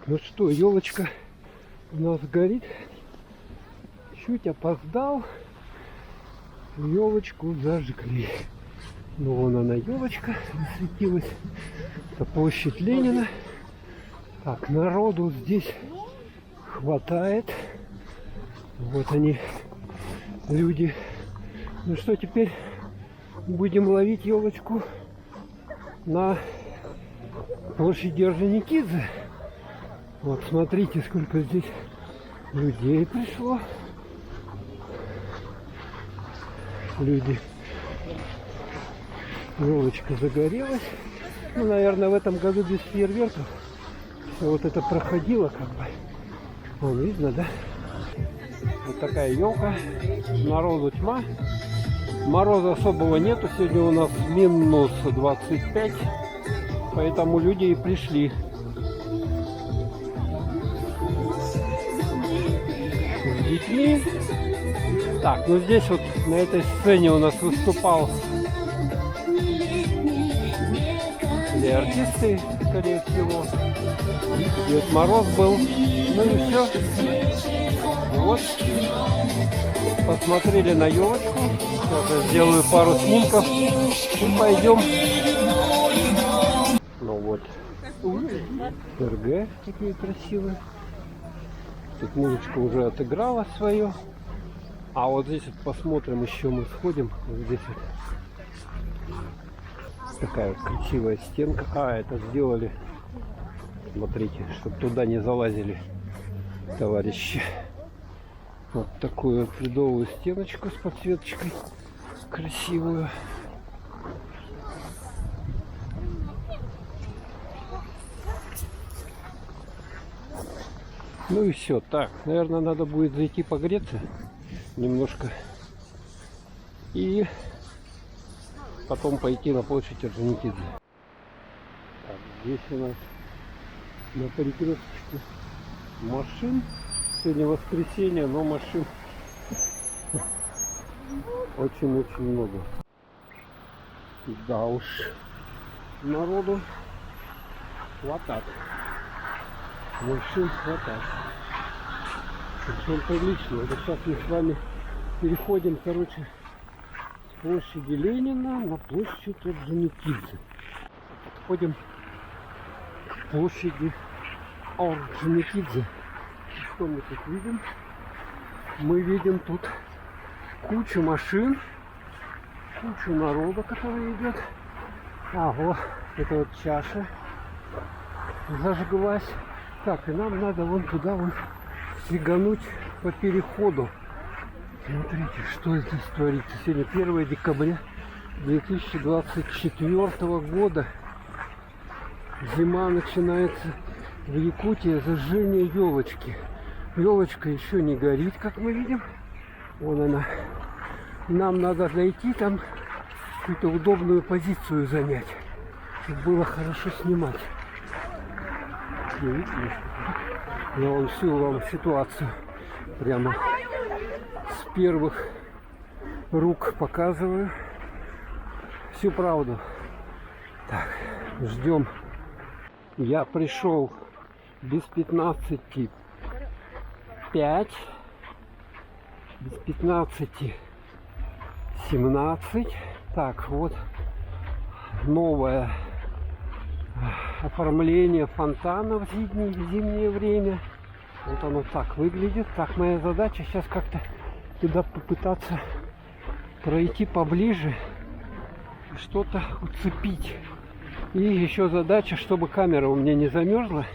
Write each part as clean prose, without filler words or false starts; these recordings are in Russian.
Ну что, елочка у нас горит. Чуть опоздал. Елочку зажгли. Ну вон она, елочка, засветилась. Это площадь Ленина. Так, народу здесь хватает. Вот они, люди. Ну что, теперь будем ловить елочку на площади Орджоникидзе. Вот смотрите, сколько здесь людей пришло. Люди. Елочка загорелась. Ну, наверное, в этом году без фейерверков. Все вот это проходило как бы. Вон, видно, да? Вот такая елка. Народу тьма. Мороза особого нету. Сегодня у нас минус 25. Поэтому люди и пришли. С детьми. Так, ну здесь вот на этой сцене у нас выступал или артисты, скорее всего. Дед Мороз был. Ну и все. Вот. Посмотрели на елочку. Сейчас я сделаю пару снимков и пойдем. Ну вот. РГ такие красивые. Тут музычка уже отыграла свое. А вот здесь вот посмотрим, еще мы сходим. Вот здесь вот такая вот красивая стенка. А, это сделали, смотрите, чтобы туда не залазили товарищи. Вот такую вот ледовую стеночку с подсветочкой красивую. Ну и все. Так, наверное, надо будет зайти погреться немножко и потом пойти на площадь Орджоникидзе. Так, здесь у нас на перекрестке машин. Сегодня воскресенье, но машин очень-очень много. Да уж, народу хватает. Машин хватает. Причем прилично. Вот сейчас мы с вами переходим, короче, с площади Ленина на площадь Орджоникидзе. Подходим к площади Орджоникидзе. Что мы тут видим? Мы видим тут кучу машин, кучу народа, который идет. А, вот это вот чаша зажглась. Так, и нам надо вон туда вон сигануть по переходу. Смотрите, что здесь творится. Сегодня 1 декабря 2024 года. Зима начинается в Якутии. Зажжение елочки. Елочка еще не горит, как мы видим. Вон она. Нам надо зайти там, какую-то удобную позицию занять, чтобы было хорошо снимать. Не видите, что я вам всю вам ситуацию прямо с первых рук показываю. Всю правду. Так, ждем. Я пришел без 15:05. Без 15:17. Так, вот новое оформление фонтана в зимнее время. Вот оно так выглядит. Так, моя задача сейчас как-то туда попытаться пройти поближе, что-то уцепить. И еще задача, чтобы камера у меня не замерзла.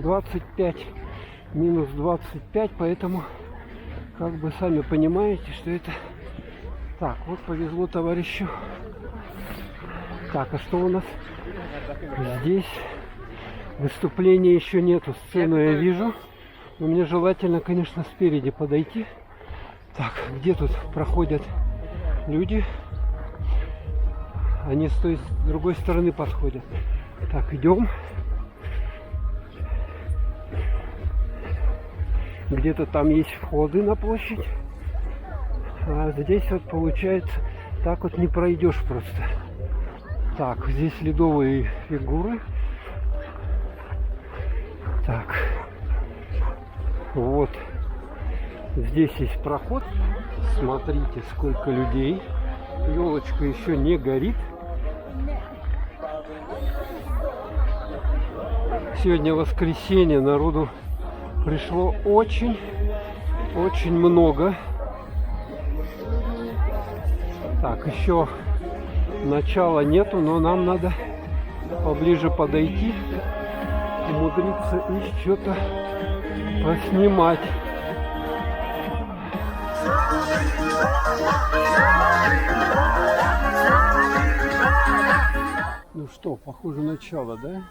25 минус 25, поэтому как бы сами понимаете, что это так. Вот повезло товарищу. Так, а что у нас здесь? Выступления еще нету, сцену я вижу. Но мне желательно, конечно, спереди подойти. Так, где тут проходят люди? Они с другой стороны подходят. Так, идем. Где-то там есть входы на площадь. А здесь вот получается, так вот не пройдешь просто. Так, здесь ледовые фигуры. Так, вот здесь есть проход. Смотрите, сколько людей. Елочка еще не горит. Сегодня воскресенье, народу пришло очень много. Так, еще начала нету, но нам надо поближе подойти, умудриться и что-то поснимать. Ну что, похоже, начало, да?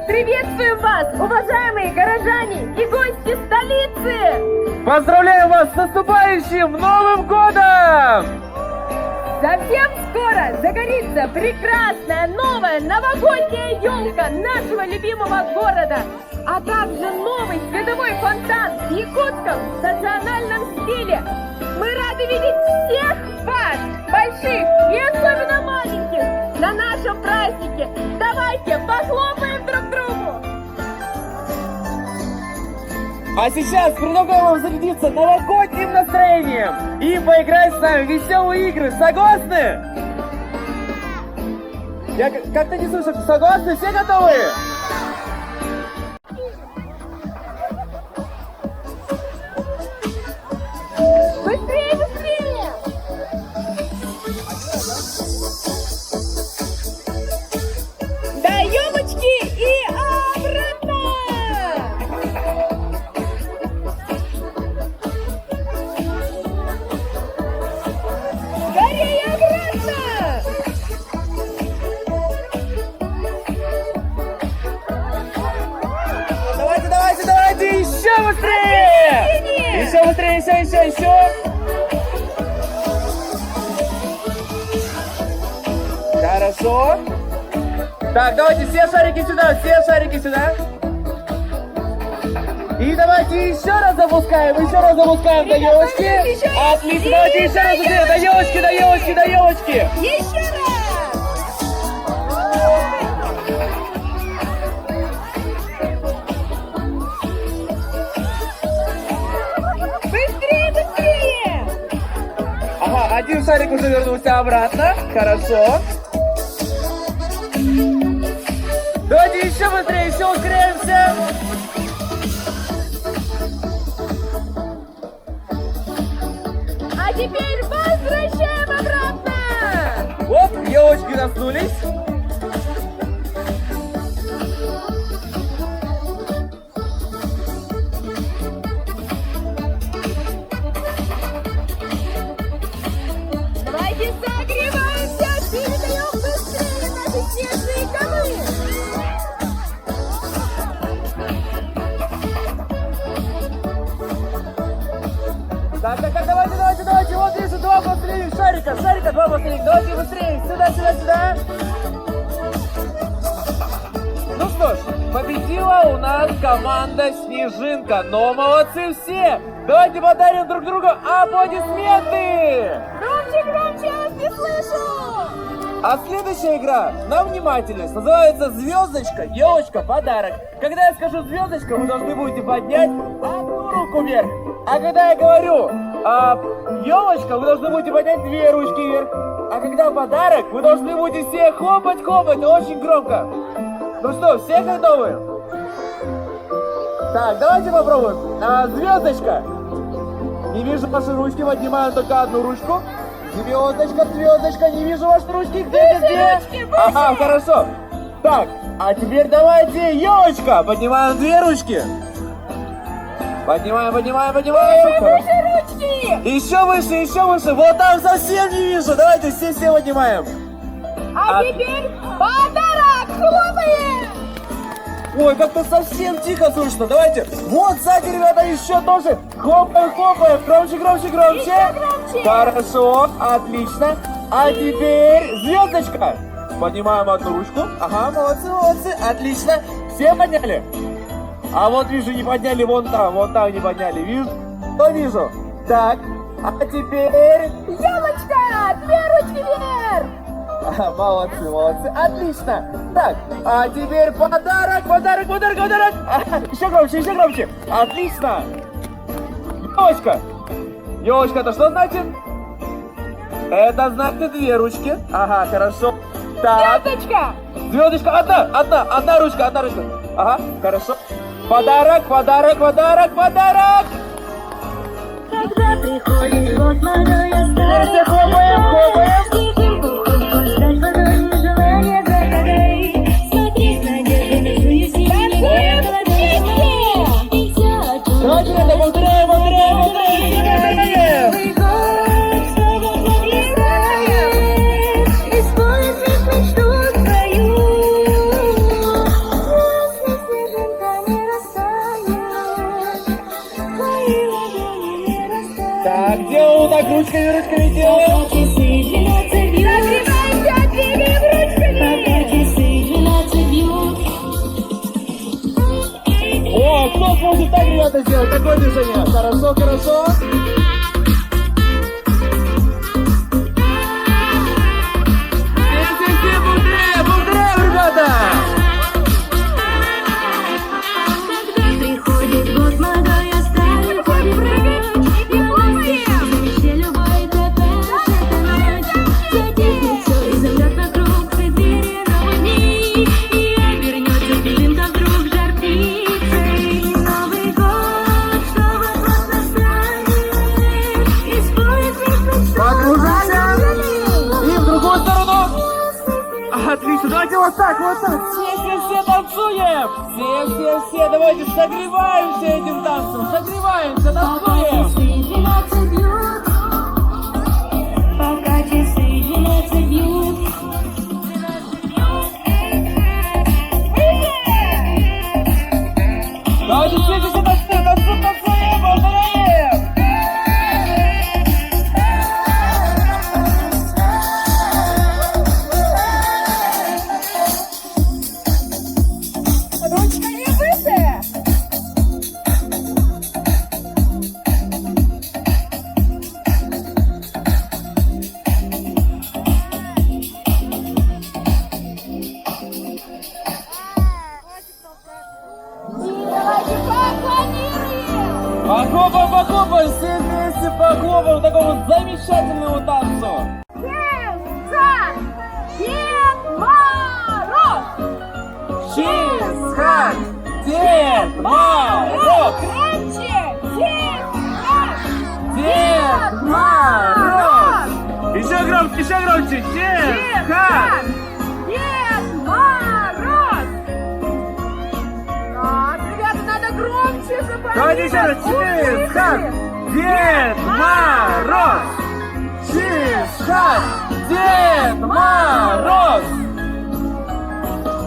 Приветствуем вас, уважаемые горожане и гости столицы! Поздравляю вас с наступающим Новым годом! Совсем скоро загорится прекрасная новая новогодняя елка нашего любимого города, а также новый световой фонтан в якутском национальном стиле. Мы рады видеть всех вас, больших и особенно маленьких, на нашем празднике. Давайте похлопаем друг другу! А сейчас предлагаю вам зарядиться новогодним настроением и поиграть с нами в веселые игры. Согласны? Я как-то не слышу. Согласны? Все готовы? Быстрее, быстрее! До елочки и обратно! Скорее обратно! Давайте, еще быстрее! Еще быстрее, еще! Хорошо. Так, давайте все шарики сюда. И давайте еще раз запускаем до елочки. Отлично, давайте еще раз быстрее, до елочки. Еще раз! уже вернулся обратно. Хорошо. Давайте еще быстрее, еще ускоряемся. А теперь возвращаем обратно. Вот, елочки заснулись. Давайте согреваемся, передаем быстрее наши снежные комы. Так, давайте, вот вижу два последних шарика, два последних, давайте быстрее, сюда. Ну что ж, победила у нас команда Снежинка, но молодцы все! Давайте подарим друг другу аплодисменты! Громче, я вас не слышу. А следующая игра на внимательность называется «Звездочка, елочка, подарок». Когда я скажу «звездочка», вы должны будете поднять одну руку вверх. А когда я говорю «елочка», вы должны будете поднять две ручки вверх. А когда подарок, вы должны будете все хлопать очень громко. Ну что, все готовы? Так, давайте попробуем. Звездочка. Не вижу ваши ручки, поднимаю только одну ручку. Звездочка, не вижу ваши ручки. Где? Ручки, выше. Ага, хорошо. Так, а теперь давайте елочка. Поднимаем две ручки. Поднимаем. Выше ручки. Еще выше. Вот там совсем не вижу. Давайте все поднимаем. А теперь подарок. Хлопаем. Ой, как-то совсем тихо слышно. Давайте. Вот сзади, ребята, еще тоже. Хлопаем. Громче. Еще громче. Хорошо, отлично. А теперь звездочка. Поднимаем одну ручку. Ага, молодцы. Отлично. Все подняли? А вот вижу, не подняли, вон там не подняли. Вижу. Так, а теперь... Елочка, две ручки вверх. Молодцы, отлично. Так, а теперь подарок. Еще громче. Отлично. Елочка, это что значит? Это значит две ручки. Ага, хорошо. Так, Звездочка. одна ручка. Ага, хорошо. Подарок. Когда приходит год молодой, я Все хлопаем. ждать водой, желание загадай. Смотреть надежды на жизнь, не было и все. Давайте, ребята, повторяем. Новый год, снова благословит, исполнит мечту твою. Если снежинка не растает, твои ладони не растают. Так, делаю так ручками делаем. Часы 12 бьют, Согреваемся, двигаем ручками. часы 12 бьют. О, кто сможет так, ребята, сделать? Такое движение. Хорошо. Все, повторяем, ребята. Когда приходит год молодой, я стану прочь. Я вообще любой топешь эта ночь. Затихнет все и замрет вокруг преддверие новых дней. И обернется белым, как вдруг жар птицей. Новый год снова вас настанет, исполнит мечту. Погружайся. И в другую сторону. Отлично, давайте вот так. Все танцуем. Все, давайте согреваемся этим танцем. Танцуем. Часы 12 бьют, пока часы 12 бьют. Давайте все танцуем, повторяем. Ручками выше. И давайте поаплодируем. Похлопаем, все вместе похлопаем такому замечательному танцу. Чисхак! Дед Мороз! Громче! Дед Мороз! Еще громче! Чисхак! Дед Мороз! Так, ребята, надо громче говорить. Давайте еще раз! Чисхак! Дед Мороз! Чисхак! Дед Мороз!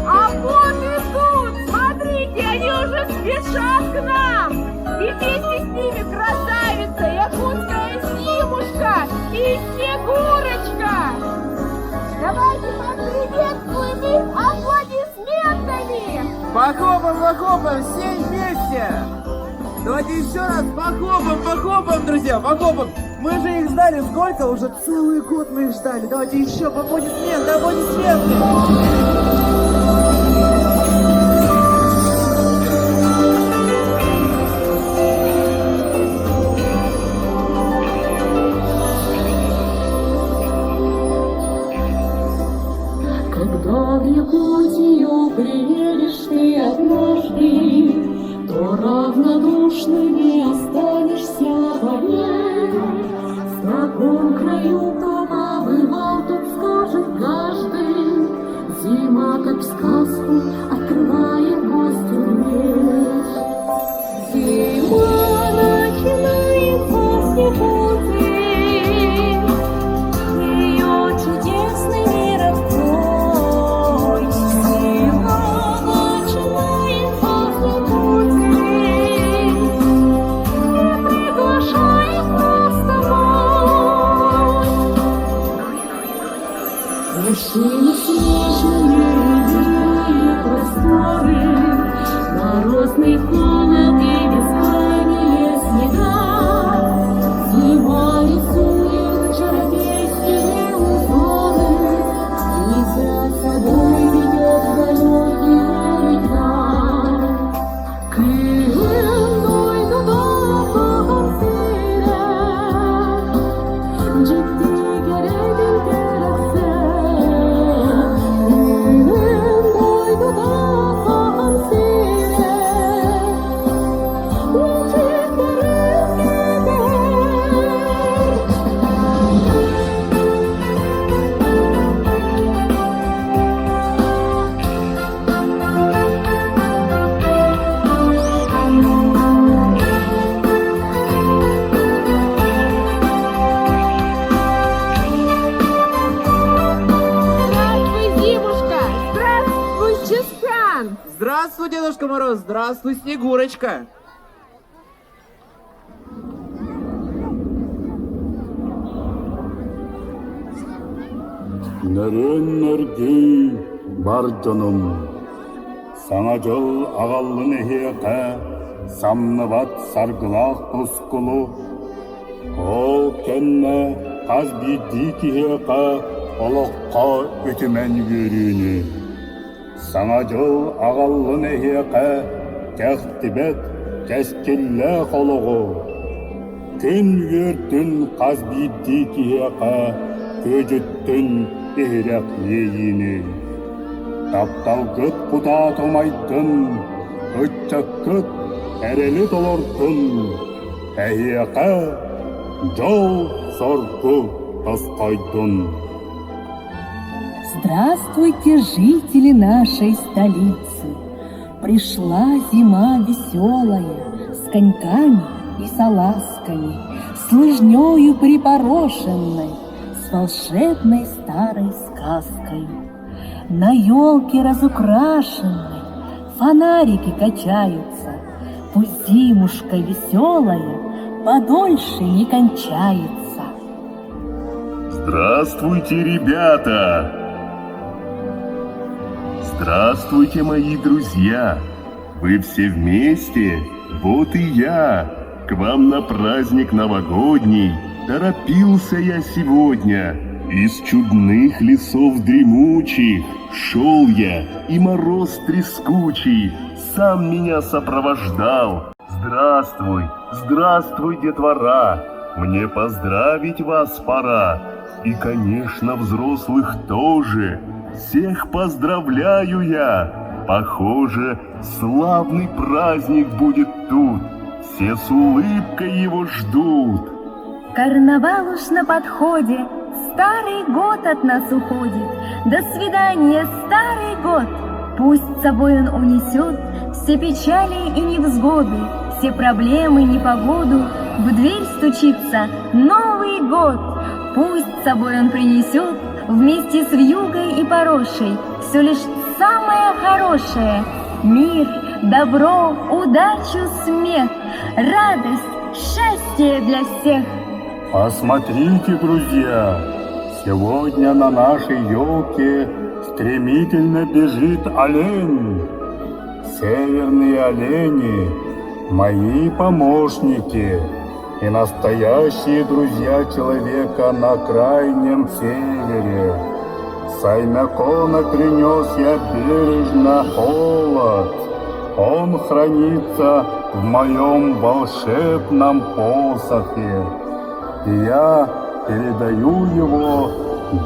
А вот идут! Смотрите, они уже спешат к нам! И вместе с ними красавица, якутская Зимушка и Снегурочка! Давайте поприветствуем их аплодисментами! Похлопаем, все вместе! Давайте еще раз похлопаем, друзья, похлопаем! Мы же их ждали сколько? Уже целый год мы их ждали. Давайте еще аплодисменты! Когда в Якутию приедешь ты однажды, то равнодушным не останешься в огне. В таком краю, кто побывал, тот скажет каждый: зима, как в сказку, открывает гостю дверь. Зима начинается с Якутии, ее чудесный мир открой. Зима начинается с Якутии, и приглашает нас с тобой. Вершины снежные, белые просторы, морозный холод и бескрайние снега. Зима рисует чародейские узоры, и за собой ведет далекие река. Кылымной дудағын сирек, жетті керегін керексі. Кылымной дудағын сирек, жетті керексі. Здравствуй, Зимушка! Здравствуй, Чискан! Здравствуй, Дедушка Мороз! Здравствуй, Снегурочка! Нөрен-нөргей бар жонум, саңа жол ағаллын эхеқа, самныват саргылақ тускулу. Ол кенне қаз бидді кихеқа, олыққа өтімен көріні. Саңа жол ағаллын эхеқа, кәқтібет кәскеллә қолығы. Күн өртін қаз бидді кихеқа, көжіттін ehirek yeyini. Тапталгыт куда томайтын, өтчаккыт әрелі долортын. Әйеқа жол сорку тасқайдын. Здравствуйте, жители нашей столицы! Пришла зима веселая, с коньками и салазками, с лыжнёю припорошенной, с волшебной старой сказкой. На елке разукрашенной фонарики качаются, пусть зимушка веселая подольше не кончается. Здравствуйте, ребята! Здравствуйте, мои друзья! Вы все вместе? Вот и я! К вам на праздник новогодний торопился я сегодня. Из чудных лесов дремучих шел я, и мороз трескучий сам меня сопровождал. Здравствуй, здравствуй, детвора! Мне поздравить вас пора. И, конечно, взрослых тоже. Всех поздравляю я. Похоже, славный праздник будет тут. Все с улыбкой его ждут. Карнавал уж на подходе, старый год от нас уходит. До свидания, старый год! Пусть с собой он унесет все печали и невзгоды, все проблемы, непогоду. В дверь стучится Новый год. Пусть с собой он принесет вместе с вьюгой и порошей все лишь самое хорошее. Мир, добро, удачу, смех, радость, счастье для всех. Посмотрите, друзья, сегодня на нашей елке стремительно бежит олень. Северные олени – мои помощники и настоящие друзья человека на крайнем севере. Саймякона принес я бережно холод. Он хранится в моем волшебном посохе. И я передаю его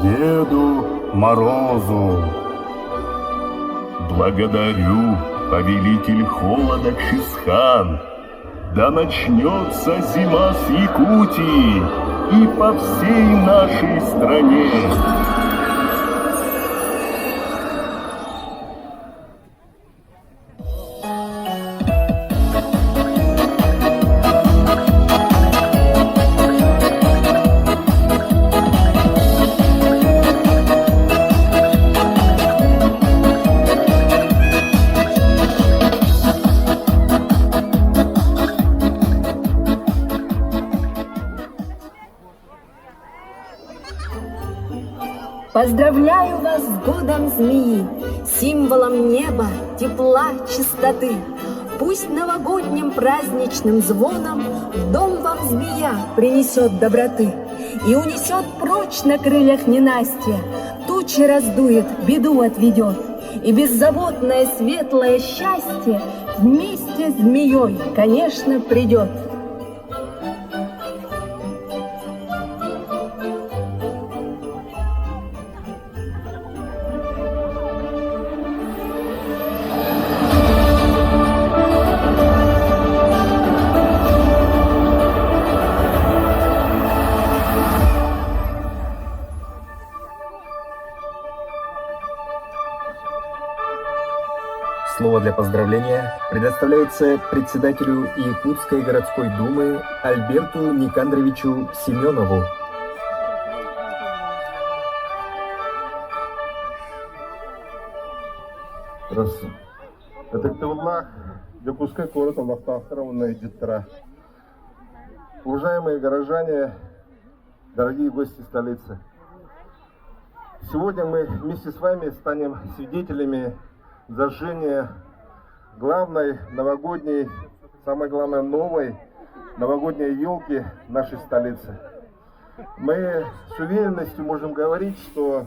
Деду Морозу. Благодарю, повелитель холода Чингисхан. Да начнется зима с Якутии и по всей нашей стране. Поздравляю вас с годом змеи, символом неба, тепла, чистоты. Пусть новогодним праздничным звоном в дом вам змея принесет доброты и унесет прочь на крыльях ненастья, тучи раздует, беду отведет, и беззаботное светлое счастье вместе с змеей, конечно, придет. Слово для поздравления предоставляется председателю Якутской городской думы Альберту Никандровичу Семенову. Здравствуйте. Атактауллах, Якутская город Аллахтахаровна Диттара. Уважаемые горожане, дорогие гости столицы. Сегодня мы вместе с вами станем свидетелями зажжения главной новогодней, самой главной новой новогодней елки нашей столицы. Мы с уверенностью можем говорить, что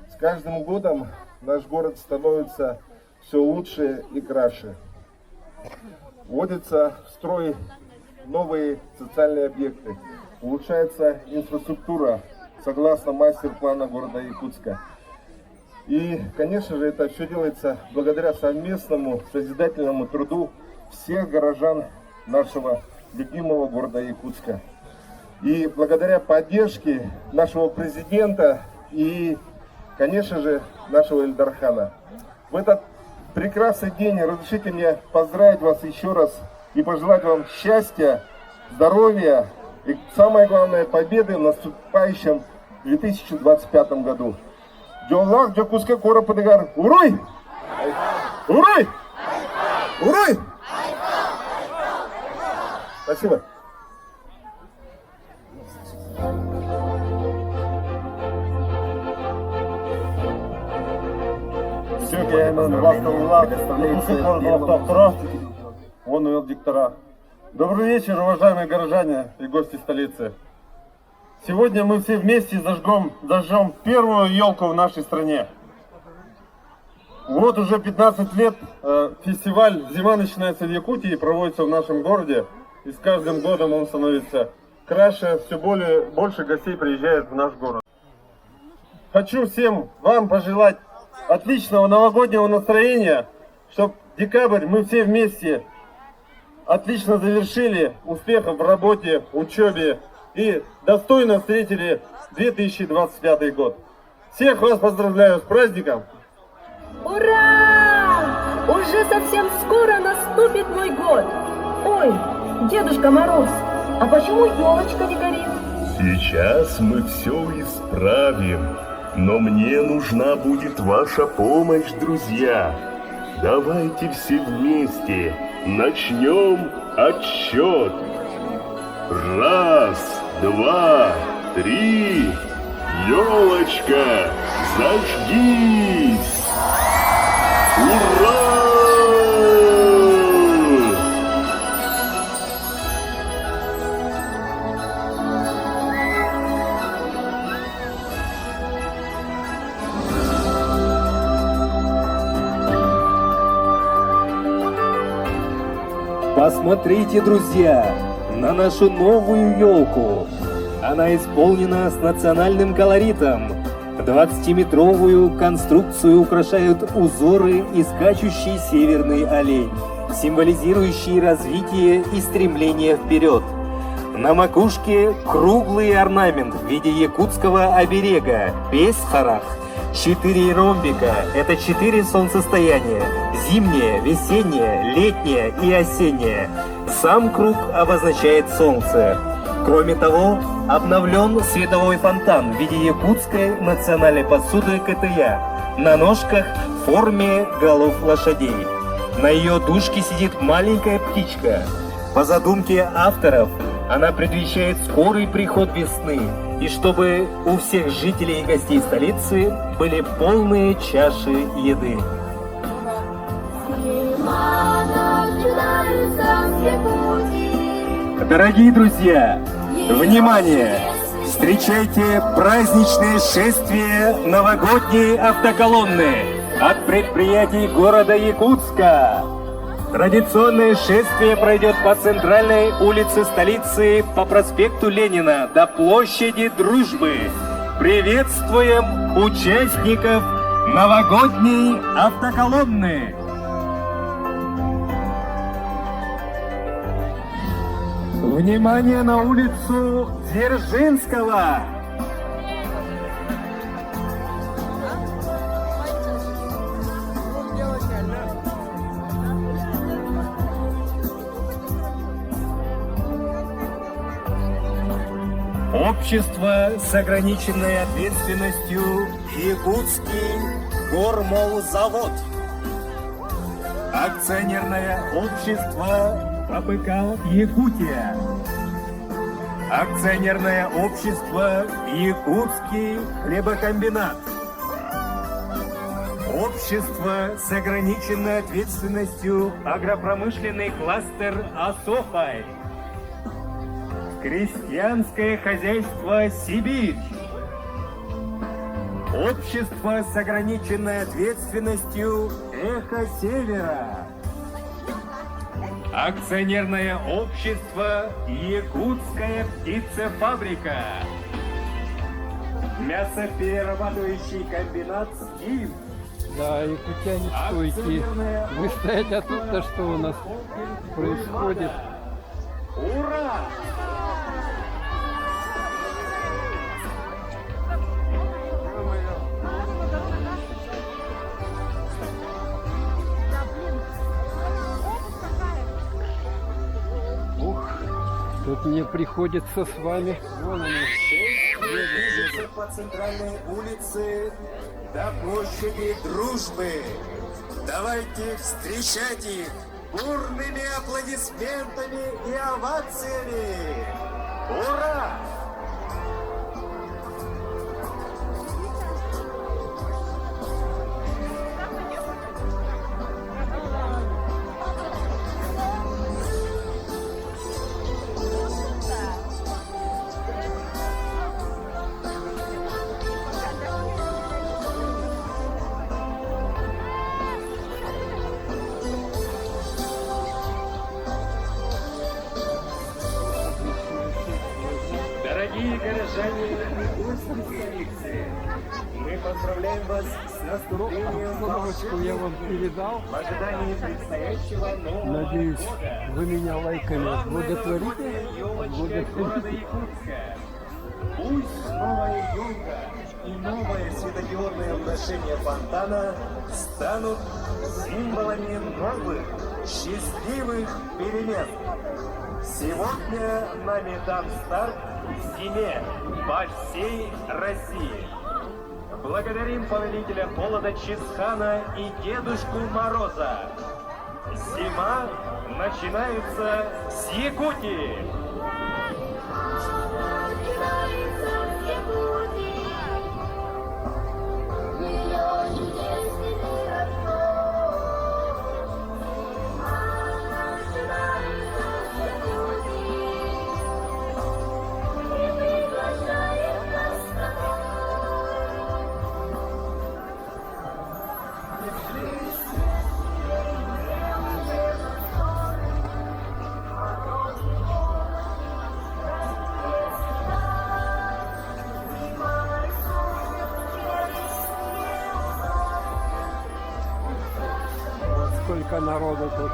с каждым годом наш город становится все лучше и краше. Вводятся в строй новые социальные объекты, улучшается инфраструктура согласно мастер-плана города Якутска. И, конечно же, это все делается благодаря совместному созидательному труду всех горожан нашего любимого города Якутска. И благодаря поддержке нашего президента и, конечно же, нашего Эльдархана. В этот прекрасный день разрешите мне поздравить вас еще раз и пожелать вам счастья, здоровья и, самое главное, победы в наступающем 2025 году. Джоллах, Якутская кора подыгар. Уруй! Уруй! Уруй! Спасибо. Добрый вечер, уважаемые горожане и гости столицы. Сегодня мы все вместе зажжем первую елку в нашей стране. Вот уже 15 лет фестиваль «Зима начинается в Якутии» проводится в нашем городе. И с каждым годом он становится краше, все больше гостей приезжает в наш город. Хочу всем вам пожелать отличного новогоднего настроения, чтобы декабрь мы все вместе отлично завершили, успехов в работе, учебе и достойно встретили 2025 год. Всех вас поздравляю с праздником! Ура! Уже совсем скоро наступит Новый год. Ой, Дедушка Мороз, а почему елочка не горит? Сейчас мы все исправим, но мне нужна будет ваша помощь, друзья. Давайте все вместе начнем отсчет. 1, 2, 3. Елочка, зажгись! Ура! Посмотрите, друзья, на нашу новую елку. Она исполнена с национальным колоритом. 20-метровую конструкцию украшают узоры и скачущий северный олень, символизирующий развитие и стремление вперед. На макушке круглый орнамент в виде якутского оберега Песхарах. 4 ромбика – это 4 солнцестояния – зимнее, весеннее, летнее и осеннее. Сам круг обозначает солнце. Кроме того, обновлен световой фонтан в виде якутской национальной посуды КТЯ на ножках в форме голов лошадей. На ее дужке сидит маленькая птичка. По задумке авторов, она предвещает скорый приход весны, и чтобы у всех жителей и гостей столицы были полные чаши еды. Дорогие друзья, внимание! Встречайте праздничное шествие новогодней автоколонны от предприятий города Якутска. Традиционное шествие пройдет по центральной улице столицы по проспекту Ленина до площади Дружбы. Приветствуем участников новогодней автоколонны! Внимание на улицу Дзержинского! Общество с ограниченной ответственностью Якутский гормолзавод. Акционерное общество АПК Якутия. Акционерное общество Якутский хлебокомбинат. Общество с ограниченной ответственностью агропромышленный кластер Асохай. Крестьянское хозяйство «Сибирь». Общество с ограниченной ответственностью «Эхо Севера». Акционерное общество «Якутская птицефабрика». Мясоперерабатывающий комбинат «Скиф». Да, якутяне стойкие. Вы стоите, а тут-то что у нас происходит? Ура! Ух, тут мне приходится с вами. Вон они. Движется по центральной улице до площади Дружбы. Давайте встречать их бурными аплодисментами и овациями! Ура! Дорогие горожане и гости столицы, мы поздравляем вас с наступлением Обстановочку я вам передал. в ожидании предстоящего нового Надеюсь, вы меня лайками благотворите. города Якутска. Пусть новая елка и новое светодиодное украшение фонтана станут символами новых, счастливых перемен. Сегодня нами дан старт зиме по всей России. Благодарим повелителя холода Чингисхана и Дедушку Мороза. Зима начинается с Якутии. Сколько народу тут.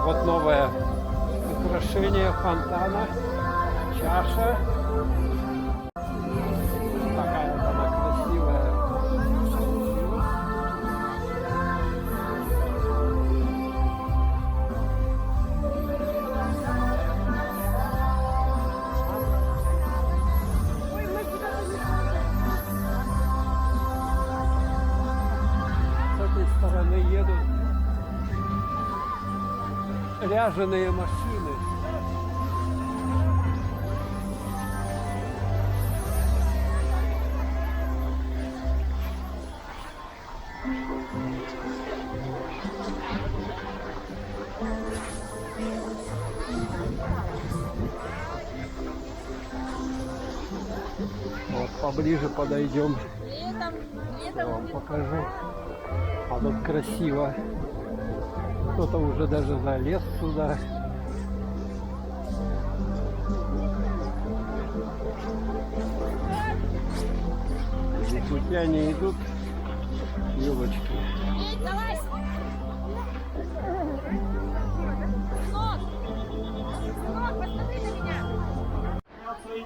Вот новое украшение фонтана. Чаша. Такая вот она красивая. С этой стороны едут ряженые машины. Вот поближе подойдем. Я вам покажу. А тут красиво. Кто-то уже даже залез сюда. Якутяне идут, елочки.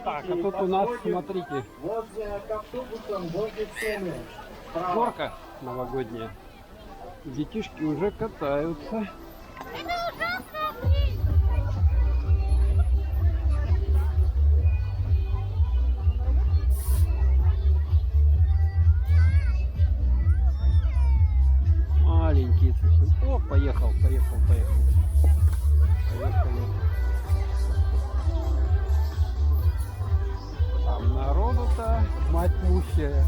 Так, а тут у нас, смотрите, горка новогодняя. Детишки уже катаются. Маленькие совсем. О, поехал. Поехали. Там народу-то, мать мущая.